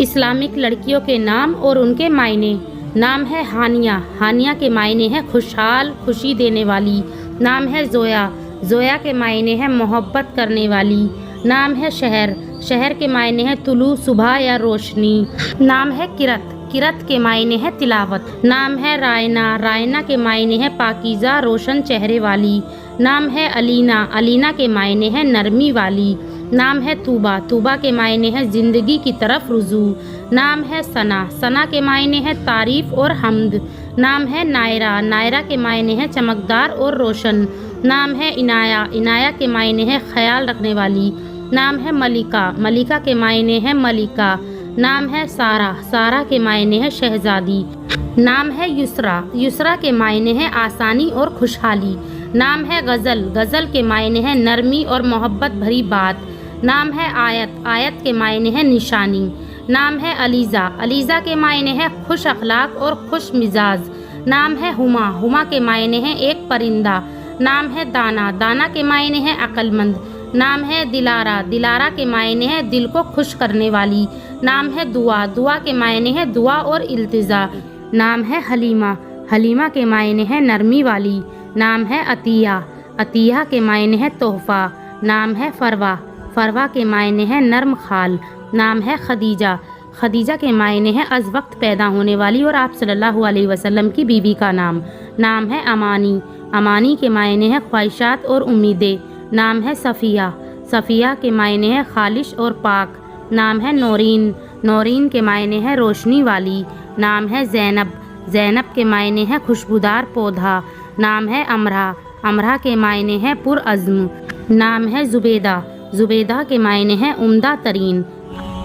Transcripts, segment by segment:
Islamic لڑکیوں کے نام اور ان کے معنی۔ نام ہے ہانیہ، ہانیہ کے معنی ہے خوشحال، خوشی دینے والی۔ نام ہے زویا، زویا کے معنی ہے محبت کرنے والی۔ نام ہے شہر، شہر کے معنی ہے طلوع صبح یا روشنی۔ نام ہے کرت، کرت کے معنی ہے تلاوت۔ نام ہے رائنا، رائنا کے معنی ہے پاکیزہ روشن چہرے والی۔ نام ہے علینا، علینا کے معنی ہے نرمی والی۔ نام ہے طوبہ، طوبہ کے معنی ہے زندگی کی طرف رجوع۔ نام ہے ثنا، ثنا کے معنی ہے تعریف اور حمد۔ نام ہے نائرہ، نائرہ کے معنی ہے چمکدار اور روشن۔ نام ہے عنایہ، عنایہ کے معنی ہے خیال رکھنے والی۔ نام ہے ملکہ، ملکہ کے معنی ہے ملکہ۔ نام ہے سارہ، سارہ کے معنی ہے شہزادی۔ نام ہے یسریٰ، یسریٰ کے معنی ہے آسانی اور خوشحالی۔ نام ہے غزل، غزل کے معنی ہے نرمی اور محبت بھری بات۔ نام ہے آیت، آیت کے معنی ہے نشانی۔ نام ہے علیزہ، علیزہ کے معنی ہے خوش اخلاق اور خوش مزاج۔ نام ہے ہما، ہما کے معنی ہے ایک پرندہ۔ نام ہے دانا، دانا کے معنی ہے عقل مند۔ نام ہے دلارہ، دلارہ کے معنی ہے دل کو خوش کرنے والی۔ نام ہے دعا، دعا کے معنی ہے دعا اور التجا۔ نام ہے حلیمہ، حلیمہ کے معنی ہے نرمی والی۔ نام ہے عطیہ، عطیہ کے معنی ہے تحفہ۔ نام ہے فروہ، فروہ کے معنی ہے نرم خال۔ نام ہے خدیجہ، خدیجہ کے معنی ہے از وقت پیدا ہونے والی اور آپ صلی اللہ علیہ وسلم کی بیوی کا نام۔ نام ہے امانی، امانی کے معنی ہے خواہشات اور امیدیں۔ نام ہے صفیہ، صفیہ کے معنی ہے خالص اور پاک۔ نام ہے نورین، نورین کے معنی ہے روشنی والی۔ نام ہے زینب، زینب کے معنی ہے خوشبودار پودا۔ نام ہے امرہ، امرہ کے معنی ہے پرعزم۔ نام ہے زبیدہ، زبیدہ کے معنی ہے عمدہ ترین۔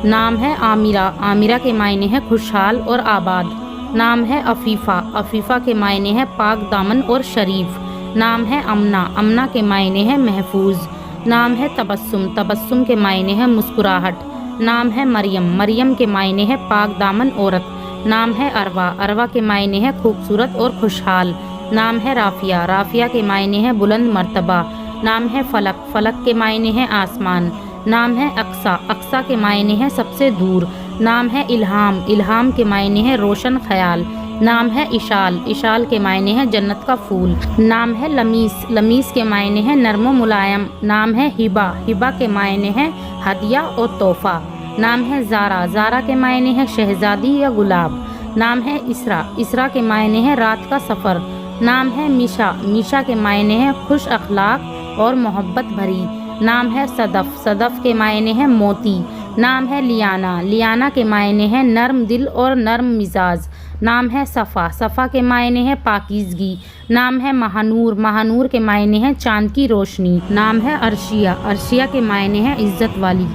نام ہے عامرہ، عامرہ کے معنی ہے خوشحال اور آباد۔ نام ہے عفیفہ، عفیفہ کے معنی ہے پاک دامن اور شریف۔ نام ہے امنہ، امنہ کے معنی ہے محفوظ۔ نام ہے تبسم، تبسم کے معنی ہے مسکراہٹ۔ نام ہے مریم، مریم کے معنی ہے پاک دامن عورت۔ نام ہے اروا، اروا کے معنی ہے خوبصورت اور خوشحال۔ نام ہے رافیہ، رافیہ کے معنی ہے بلند مرتبہ۔ نام ہے فلک، فلک کے معنی ہے آسمان۔ نام ہے اقصیٰ، اقصیٰ کے معنی ہے سب سے دور۔ نام ہے الہام، الہام کے معنی ہے روشن خیال۔ نام ہے اشال، اشال کے معنی ہے جنت کا پھول۔ نام ہے لمیس، لمیس کے معنی ہے نرم و ملائم۔ نام ہے ہبہ، ہبہ کے معنی ہے ہدیہ اور تحفہ۔ نام ہے زارا، زارا کے معنی ہے شہزادی یا گلاب۔ نام ہے اسراء، اسراء کے معنی ہے رات کا سفر۔ نام ہے میشا، میشا کے معنی ہے خوش اخلاق اور محبت بھری۔ نام ہے صدف، صدف کے معنی ہے موتی۔ نام ہے لیانا، لیانا کے معنی ہے نرم دل اور نرم مزاج۔ نام ہے صفا، صفا کے معنی ہے پاکیزگی۔ نام ہے مہانور، مہانور کے معنی ہے چاند کی روشنی۔ نام ہے عرشیہ، عرشیہ کے معنی ہے عزت والی۔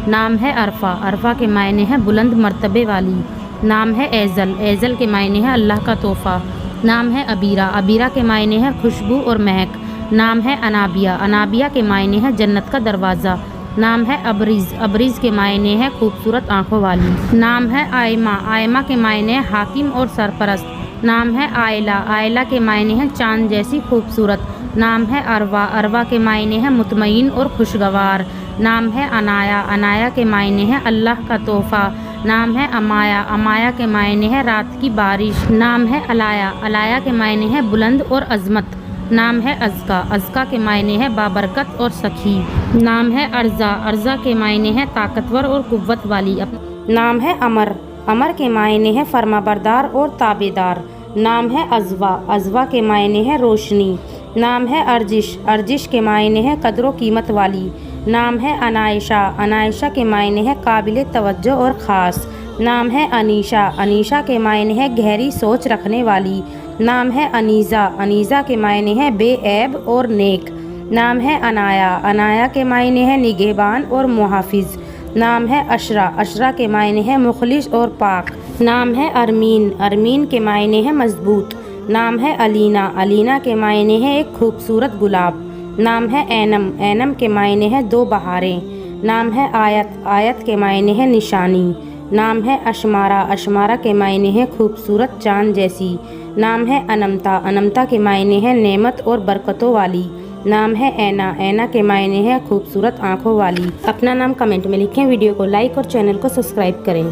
نام ہے عرفہ، عرفہ کے معنی ہے بلند مرتبے والی۔ نام ہے ایزل، ایزل کے معنی ہے اللہ کا تحفہ۔ نام ہے عبیرہ، عبیرہ کے معنی ہے خوشبو اور مہک۔ نام ہے انابیہ، انابیہ کے معنی ہے جنت کا دروازہ۔ نام ہے ابریز، ابریز کے معنی ہے خوبصورت آنکھوں والی۔ نام ہے آئمہ، آئمہ کے معنی ہے حاکم اور سرپرست۔ نام ہے آئلہ، آئلہ کے معنی ہے چاند جیسی خوبصورت۔ نام ہے اروا، اروا کے معنی ہے مطمئن اور خوشگوار۔ نام ہے عنایہ، عنایہ کے معنی ہے اللہ کا تحفہ۔ نام ہے امایہ، امایہ کے معنی ہے رات کی بارش۔ نام ہے علایہ، علایہ کے معنی ہے بلند اور عظمت۔ نام ہے ازکیٰ، ازکیٰ کے معنی ہے بابرکت اور سخی۔ نام ہے ارزا، ارزا کے معنی ہے طاقتور اور قوت والی۔ نام ہے امر، امر کے معنی ہے فرمانبردار اور تابعدار۔ نام ہے عزوہ، عزوہ کے معنی ہے روشنی۔ نام ہے ارجش، ارجش کے معنی ہے قدر و قیمت والی۔ نام ہے عنائشہ، عنائشہ کے معنی ہے قابل توجہ اور خاص۔ نام ہے انیشہ، انیشہ کے معنی ہے گہری سوچ رکھنے والی۔ نام ہے انیزہ، انیزہ کے معنی ہے بے عیب اور نیک۔ نام ہے عنایہ، عنایہ کے معنی ہے نگہبان اور محافظ۔ نام ہے عشرہ، عشرہ کے معنی ہے مخلص اور پاک۔ نام ہے ارمین، ارمین کے معنی ہے مضبوط۔ نام ہے علینا، علینا کے معنی ہے ایک خوبصورت گلاب۔ نام ہے اینم، اینم کے معنی ہے دو بہاریں۔ نام ہے آیت، آیت کے معنی ہے نشانی۔ نام ہے اشمارہ، اشمارہ کے معنی ہے خوبصورت چاند جیسی۔ نام ہے انمتا، انمتا کے معنی ہے نعمت اور برکتوں والی۔ نام ہے اینا، اینا کے معنی ہے خوبصورت آنکھوں والی۔ اپنا نام کمنٹ میں لکھیں، ویڈیو کو لائک اور چینل کو سبسکرائب کریں۔